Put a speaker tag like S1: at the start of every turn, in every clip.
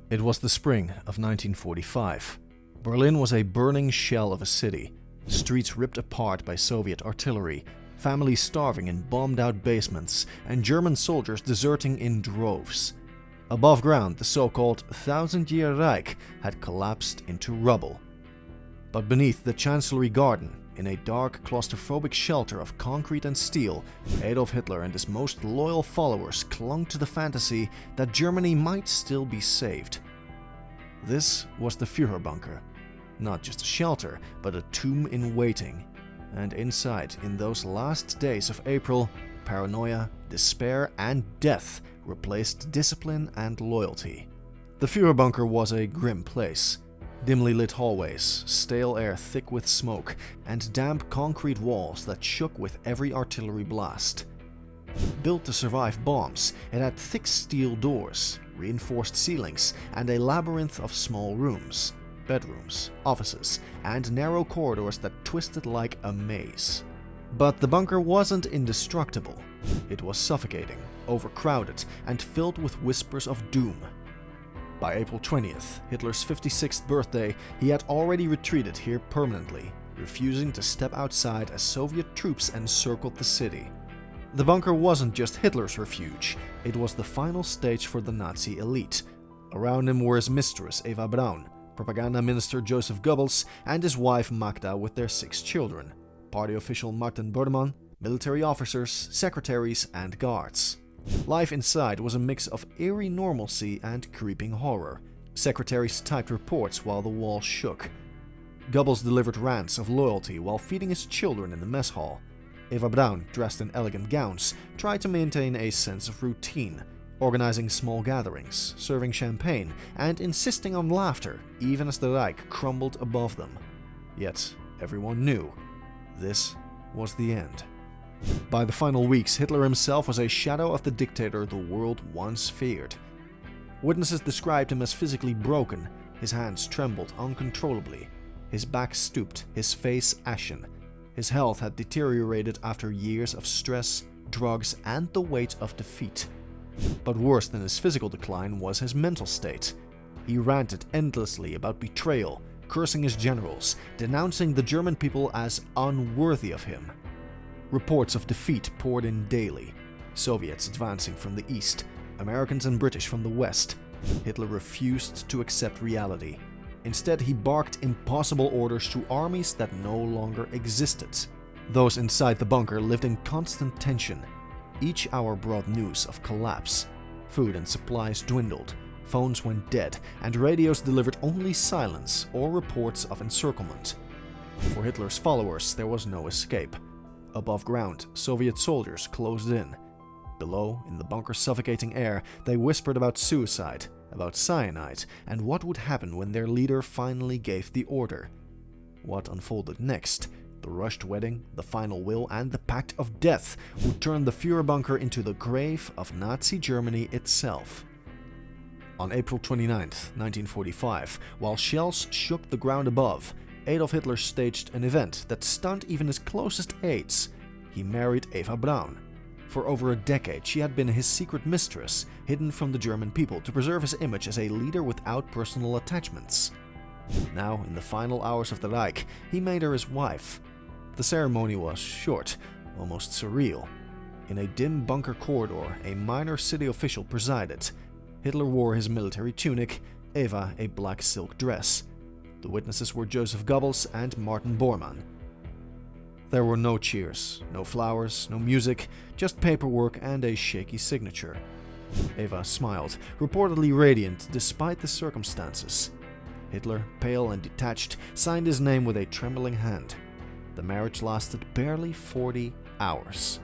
S1: It was the spring of 1945. Berlin was a burning shell of a city, streets ripped apart by Soviet artillery, families starving in bombed-out basements, and German soldiers deserting in droves. Above ground, the so-called Thousand-Year Reich had collapsed into rubble. But beneath the Chancellery Garden, in a dark, claustrophobic shelter of concrete and steel, Adolf Hitler and his most loyal followers clung to the fantasy that Germany might still be saved. This was the Führerbunker. Not just a shelter, but a tomb in waiting. And inside, in those last days of April, paranoia, despair, and death replaced discipline and loyalty. The Führerbunker was a grim place. Dimly lit hallways, stale air thick with smoke, and damp concrete walls that shook with every artillery blast. Built to survive bombs, it had thick steel doors, reinforced ceilings, and a labyrinth of small rooms, bedrooms, offices, and narrow corridors that twisted like a maze. But the bunker wasn't indestructible. It was suffocating, overcrowded, and filled with whispers of doom. By April 20th, Hitler's 56th birthday, he had already retreated here permanently, refusing to step outside as Soviet troops encircled the city. The bunker wasn't just Hitler's refuge, it was the final stage for the Nazi elite. Around him were his mistress Eva Braun, propaganda minister Joseph Goebbels, and his wife Magda with their 6 children, party official Martin Bormann, military officers, secretaries, and guards. Life inside was a mix of eerie normalcy and creeping horror. Secretaries typed reports while the walls shook. Goebbels delivered rants of loyalty while feeding his children in the mess hall. Eva Braun, dressed in elegant gowns, tried to maintain a sense of routine, organizing small gatherings, serving champagne, and insisting on laughter, even as the Reich crumbled above them. Yet, everyone knew this was the end. By the final weeks, Hitler himself was a shadow of the dictator the world once feared. Witnesses described him as physically broken. His hands trembled uncontrollably. His back stooped, his face ashen. His health had deteriorated after years of stress, drugs, and the weight of defeat. But worse than his physical decline was his mental state. He ranted endlessly about betrayal, cursing his generals, denouncing the German people as unworthy of him. Reports of defeat poured in daily. Soviets advancing from the east, Americans and British from the west. Hitler refused to accept reality. Instead, he barked impossible orders to armies that no longer existed. Those inside the bunker lived in constant tension. Each hour brought news of collapse. Food and supplies dwindled, phones went dead, and radios delivered only silence or reports of encirclement. For Hitler's followers, there was no escape. Above ground, Soviet soldiers closed in. Below, in the bunker's suffocating air, they whispered about suicide, about cyanide, and what would happen when their leader finally gave the order. What unfolded next, the rushed wedding, the final will, and the pact of death, would turn the Führerbunker into the grave of Nazi Germany itself. On April 29, 1945, while shells shook the ground above, Adolf Hitler staged an event that stunned even his closest aides. He married Eva Braun. For over a decade, she had been his secret mistress, hidden from the German people to preserve his image as a leader without personal attachments. Now, in the final hours of the Reich, he made her his wife. The ceremony was short, almost surreal. In a dim bunker corridor, a minor city official presided. Hitler wore his military tunic, Eva a black silk dress. The witnesses were Joseph Goebbels and Martin Bormann. There were no cheers, no flowers, no music, just paperwork and a shaky signature. Eva smiled, reportedly radiant despite the circumstances. Hitler, pale and detached, signed his name with a trembling hand. The marriage lasted barely 40 hours.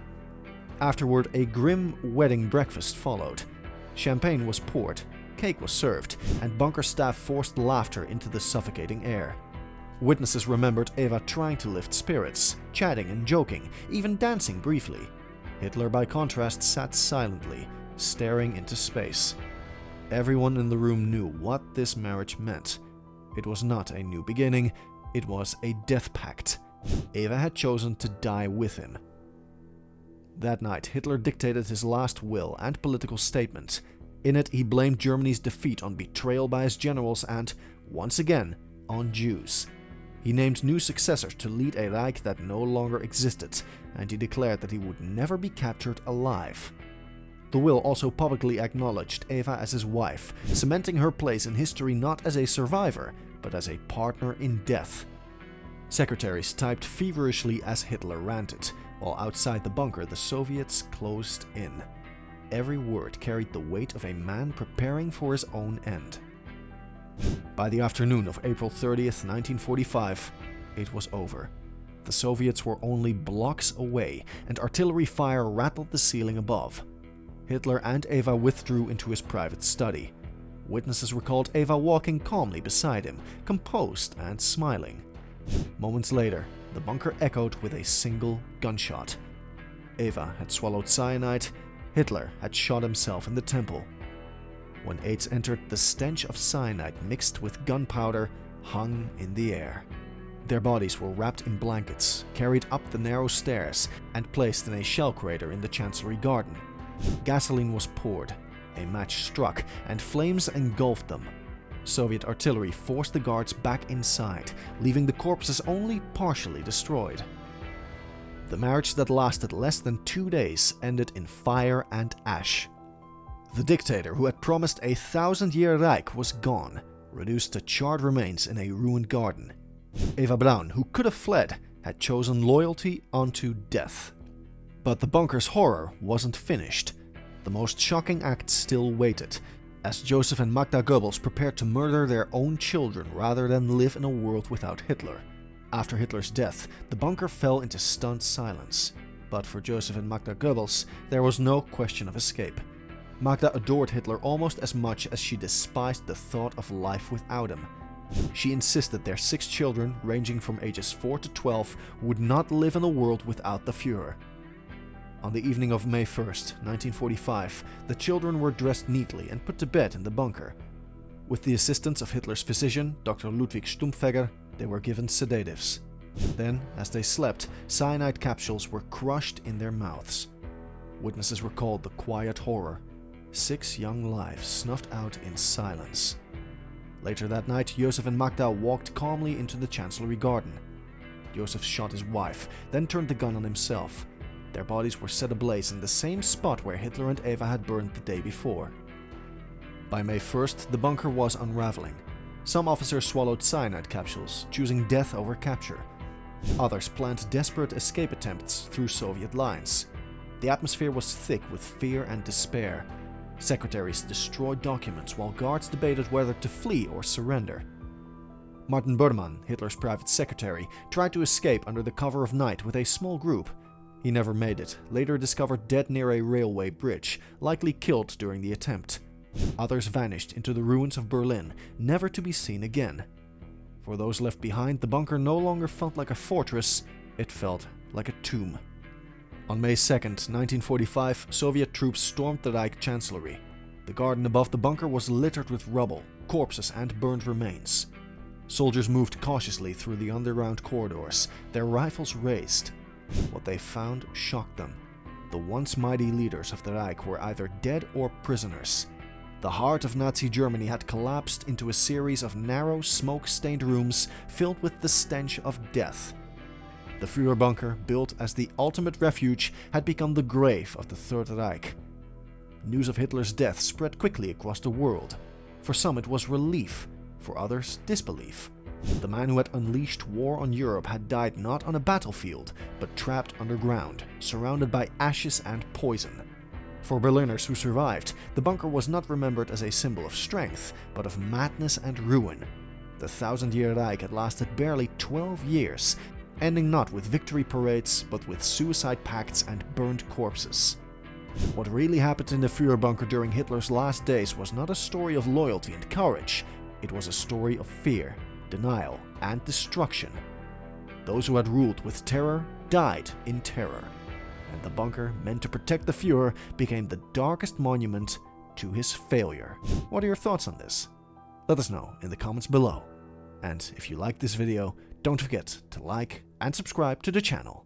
S1: Afterward, a grim wedding breakfast followed. Champagne was poured, cake was served, and bunker staff forced laughter into the suffocating air. Witnesses remembered Eva trying to lift spirits, chatting and joking, even dancing briefly. Hitler, by contrast, sat silently, staring into space. Everyone in the room knew what this marriage meant. It was not a new beginning, it was a death pact. Eva had chosen to die with him. That night, Hitler dictated his last will and political statement. In it, he blamed Germany's defeat on betrayal by his generals and, once again, on Jews. He named new successors to lead a Reich that no longer existed, and he declared that he would never be captured alive. The will also publicly acknowledged Eva as his wife, cementing her place in history not as a survivor, but as a partner in death. Secretaries typed feverishly as Hitler ranted, while outside the bunker the Soviets closed in. Every word carried the weight of a man preparing for his own end. By the afternoon of April 30th, 1945, it was over. The Soviets were only blocks away, and artillery fire rattled the ceiling above. Hitler and Eva withdrew into his private study. Witnesses recalled Eva walking calmly beside him, composed and smiling. Moments later, the bunker echoed with a single gunshot. Eva had swallowed cyanide, Hitler had shot himself in the temple. When aides entered, the stench of cyanide mixed with gunpowder hung in the air. Their bodies were wrapped in blankets, carried up the narrow stairs, and placed in a shell crater in the Chancellery garden. Gasoline was poured, a match struck, and flames engulfed them. Soviet artillery forced the guards back inside, leaving the corpses only partially destroyed. The marriage that lasted less than 2 days ended in fire and ash. The dictator who had promised a 1,000-year Reich was gone, reduced to charred remains in a ruined garden. Eva Braun, who could have fled, had chosen loyalty unto death. But the bunker's horror wasn't finished. The most shocking act still waited, as Joseph and Magda Goebbels prepared to murder their own children rather than live in a world without Hitler. After Hitler's death, the bunker fell into stunned silence. But for Joseph and Magda Goebbels, there was no question of escape. Magda adored Hitler almost as much as she despised the thought of life without him. She insisted their 6 children, ranging from ages 4 to 12, would not live in a world without the Führer. On the evening of May 1st, 1945, the children were dressed neatly and put to bed in the bunker. With the assistance of Hitler's physician, Dr. Ludwig Stumpfegger, they were given sedatives. Then, as they slept, cyanide capsules were crushed in their mouths. Witnesses recalled the quiet horror. 6 young lives snuffed out in silence. Later that night, Joseph and Magda walked calmly into the Chancellery garden. Joseph shot his wife, then turned the gun on himself. Their bodies were set ablaze in the same spot where Hitler and Eva had burned the day before. By May 1st, the bunker was unraveling. Some officers swallowed cyanide capsules, choosing death over capture. Others planned desperate escape attempts through Soviet lines. The atmosphere was thick with fear and despair. Secretaries destroyed documents while guards debated whether to flee or surrender. Martin Bormann, Hitler's private secretary, tried to escape under the cover of night with a small group. He never made it, later discovered dead near a railway bridge, likely killed during the attempt. Others vanished into the ruins of Berlin, never to be seen again. For those left behind, the bunker no longer felt like a fortress, it felt like a tomb. On May 2nd, 1945, Soviet troops stormed the Reich Chancellery. The garden above the bunker was littered with rubble, corpses and burned remains. Soldiers moved cautiously through the underground corridors, their rifles raised. What they found shocked them. The once mighty leaders of the Reich were either dead or prisoners. The heart of Nazi Germany had collapsed into a series of narrow, smoke-stained rooms filled with the stench of death. The Führerbunker, built as the ultimate refuge, had become the grave of the Third Reich. News of Hitler's death spread quickly across the world. For some it was relief, for others disbelief. The man who had unleashed war on Europe had died not on a battlefield, but trapped underground, surrounded by ashes and poison. For Berliners who survived, the bunker was not remembered as a symbol of strength, but of madness and ruin. The 1,000-year Reich had lasted barely 12 years, ending not with victory parades, but with suicide pacts and burned corpses. What really happened in the Führerbunker during Hitler's last days was not a story of loyalty and courage, it was a story of fear, denial, and destruction. Those who had ruled with terror died in terror, and the bunker, meant to protect the Führer, became the darkest monument to his failure. What are your thoughts on this? Let us know in the comments below. And if you liked this video, don't forget to like and subscribe to the channel.